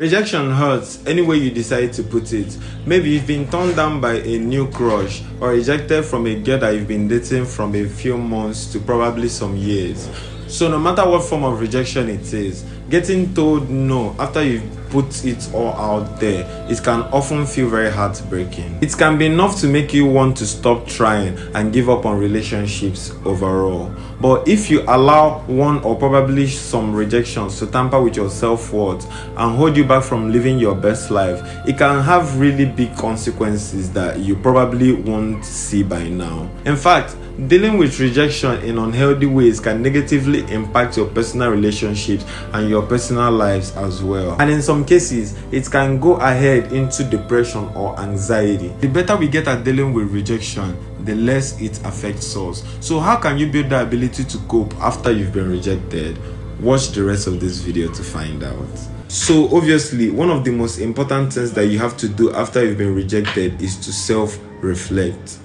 Rejection hurts any way you decide to put it. Maybe you've been turned down by a new crush or rejected from a girl that you've been dating from a few months to probably some years. So no matter what form of rejection it is, getting told no after you've put it all out there, it can often feel very heartbreaking. It can be enough to make you want to stop trying and give up on relationships overall. But if you allow one or probably some rejections to tamper with your self-worth and hold you back from living your best life, it can have really big consequences that you probably won't see by now. In fact, dealing with rejection in unhealthy ways can negatively impact your personal relationships and your personal lives as well. And in some cases, it can go ahead into depression or anxiety. The better we get at dealing with rejection, the less it affects us. So how can you build the ability to cope after you've been rejected? Watch the rest of this video to find out. So obviously, one of the most important things that you have to do after you've been rejected is to self-reflect.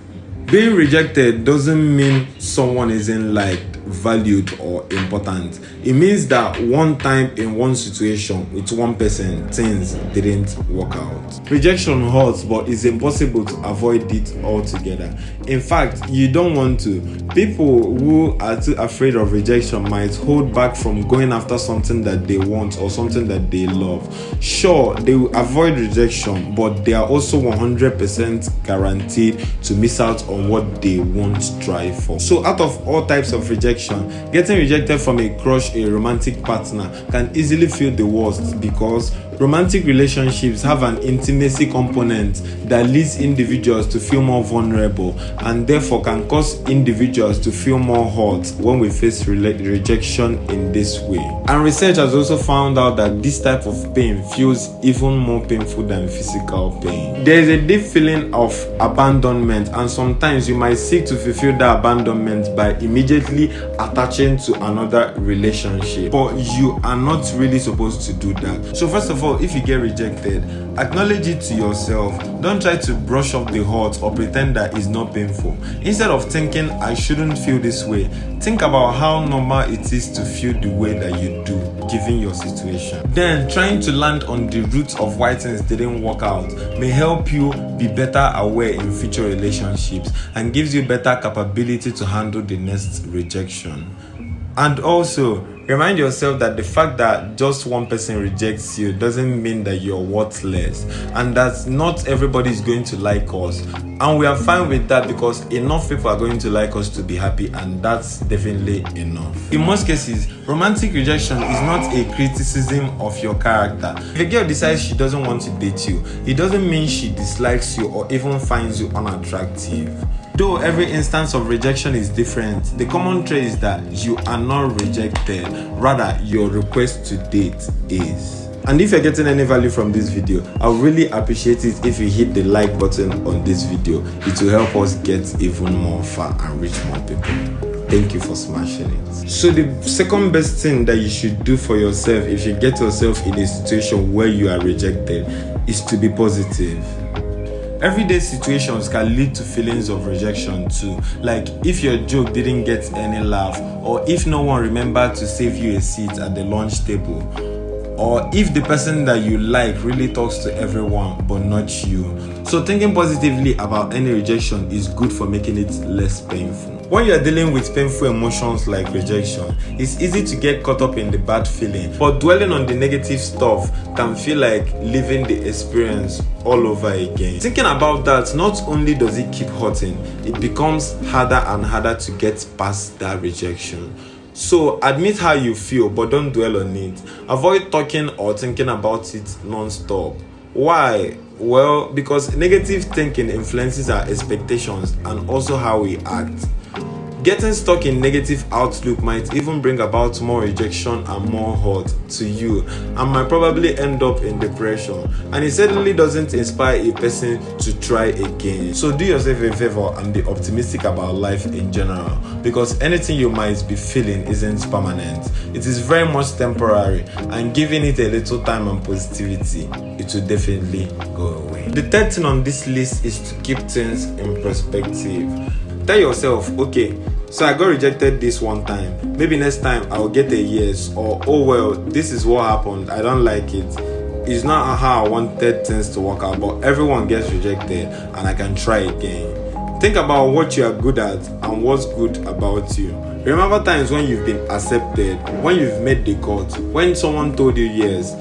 Being rejected doesn't mean someone isn't liked, valued, or important. It means that one time in one situation with one person, things didn't work out. Rejection hurts, but it's impossible to avoid it altogether. In fact, you don't want to. People who are too afraid of rejection might hold back from going after something that they want or something that they love. Sure, they will avoid rejection, but they are also 100% guaranteed to miss out on what they won't strive for. So out of all types of rejection, getting rejected from a crush, a romantic partner, can easily feel the worst because romantic relationships have an intimacy component that leads individuals to feel more vulnerable and therefore can cause individuals to feel more hurt when we face rejection in this way. And research has also found out that this type of pain feels even more painful than physical pain. There is a deep feeling of abandonment, and sometimes you might seek to fulfill that abandonment by immediately attaching to another relationship, but you are not really supposed to do that. So first of all, if you get rejected, acknowledge it to yourself. Don't try to brush off the hurt or pretend that it's not painful. Instead of thinking I shouldn't feel this way, think about how normal it is to feel the way that you do given your situation. Then trying to land on the roots of why things didn't work out may help you be better aware in future relationships and gives you better capability to handle the next rejection. And also, remind yourself that the fact that just one person rejects you doesn't mean that you're worthless, and that not everybody is going to like us. And we are fine with that because enough people are going to like us to be happy, and that's definitely enough. In most cases, romantic rejection is not a criticism of your character. If a girl decides she doesn't want to date you, it doesn't mean she dislikes you or even finds you unattractive. Though every instance of rejection is different, the common trait is that you are not rejected, rather your request to date is. And if you're getting any value from this video, I would really appreciate it if you hit the like button on this video. It will help us get even more far and reach more people. Thank you for smashing it. So the second best thing that you should do for yourself if you get yourself in a situation where you are rejected is to be positive. Everyday situations can lead to feelings of rejection too, like if your joke didn't get any laugh, or if no one remembered to save you a seat at the lunch table, or if the person that you like really talks to everyone but not you. So thinking positively about any rejection is good for making it less painful. When you're dealing with painful emotions like rejection, it's easy to get caught up in the bad feeling, but dwelling on the negative stuff can feel like living the experience all over again. Thinking about that, not only does it keep hurting, it becomes harder and harder to get past that rejection. So admit how you feel, but don't dwell on it. Avoid talking or thinking about it non-stop. Why? Well, because negative thinking influences our expectations and also how we act. Getting stuck in negative outlook might even bring about more rejection and more hurt to you, and might probably end up in depression. And it certainly doesn't inspire a person to try again. So do yourself a favor and be optimistic about life in general, because anything you might be feeling isn't permanent. It is very much temporary, and giving it a little time and positivity, it will definitely go away. The third thing on this list is to keep things in perspective. Tell yourself, okay, so I got rejected this one time. Maybe next time I'll get a yes, or oh well, this is what happened, I don't like it. it's not how I wanted things to work out, but everyone gets rejected and I can try again. Think about what you are good at and what's good about you. Remember times when you've been accepted, when you've made the cut, when someone told you yes.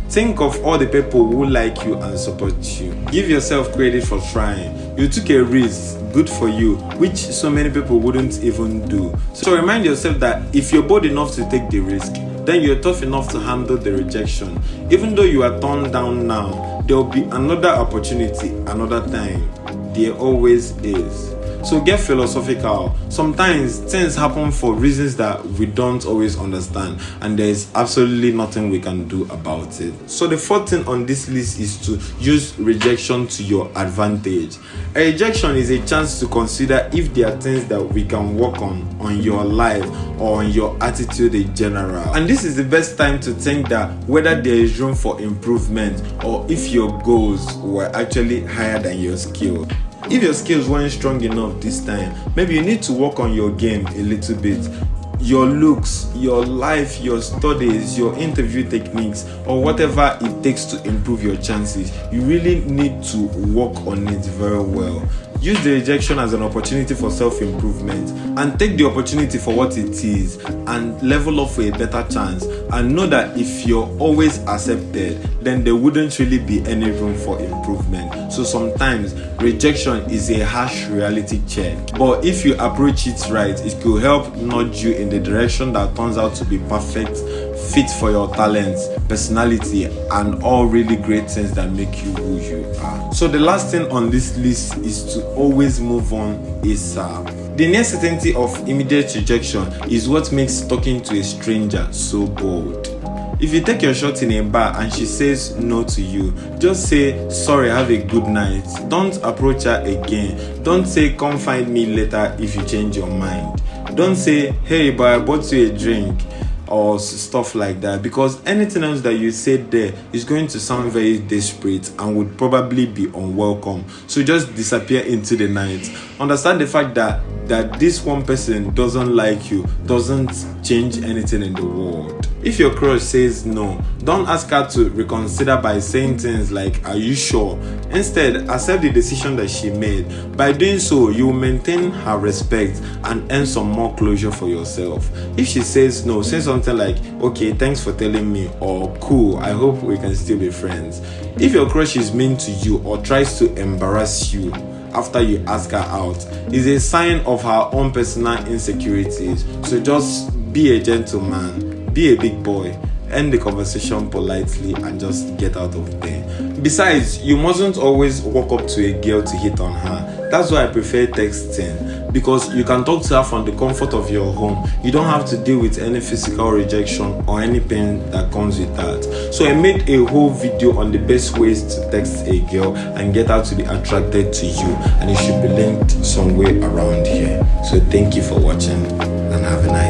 Think of all the people who like you and support you. Give yourself credit for trying. You took a risk, good for you, which so many people wouldn't even do. So remind yourself that if you're bold enough to take the risk, then you're tough enough to handle the rejection. Even though you are turned down now, there will be another opportunity, another time. There always is. So get philosophical. Sometimes things happen for reasons that we don't always understand, and there is absolutely nothing we can do about it. So the fourth thing on this list is to use rejection to your advantage. A rejection is a chance to consider if there are things that we can work on your life or on your attitude in general. And this is the best time to think that whether there is room for improvement or if your goals were actually higher than your skill. If your skills weren't strong enough this time, maybe you need to work on your game a little bit. Your looks, your life, your studies, your interview techniques, or whatever it takes to improve your chances. You really need to work on it very well. Use the rejection as an opportunity for self-improvement and take the opportunity for what it is and level up for a better chance, and know that if you're always accepted, then there wouldn't really be any room for improvement. So sometimes rejection is a harsh reality check, but if you approach it right, it could help nudge you in the direction that turns out to be perfect fit for your talents, personality, and all really great things that make you who you are. So the last thing on this list is to always move on ASAP. The near certainty of immediate rejection is what makes talking to a stranger so bold. If you take your shot in a bar and she says no to you, just say, sorry, have a good night. Don't approach her again. Don't say, come find me later if you change your mind. Don't say, hey, but I bought you a drink, or stuff like that, because anything else that you said there is going to sound very desperate and would probably be unwelcome. So just disappear into the night. Understand the fact that this one person doesn't like you doesn't change anything in the world. If your crush says no, don't ask her to reconsider by saying things like, are you sure? Instead, accept the decision that she made. By doing so, you will maintain her respect and earn some more closure for yourself. If she says no, say something like, okay, thanks for telling me, or cool, I hope we can still be friends. If your crush is mean to you or tries to embarrass you after you ask her out, is a sign of her own personal insecurities. So just be a gentleman, be a big boy, end the conversation politely and just get out of there. Besides, you mustn't always walk up to a girl to hit on her. That's why I prefer texting, because you can talk to her from the comfort of your home. You don't have to deal with any physical rejection or any pain that comes with that. So I made a whole video on the best ways to text a girl and get her to be attracted to you, and it should be linked somewhere around here. So thank you for watching and have a nice day.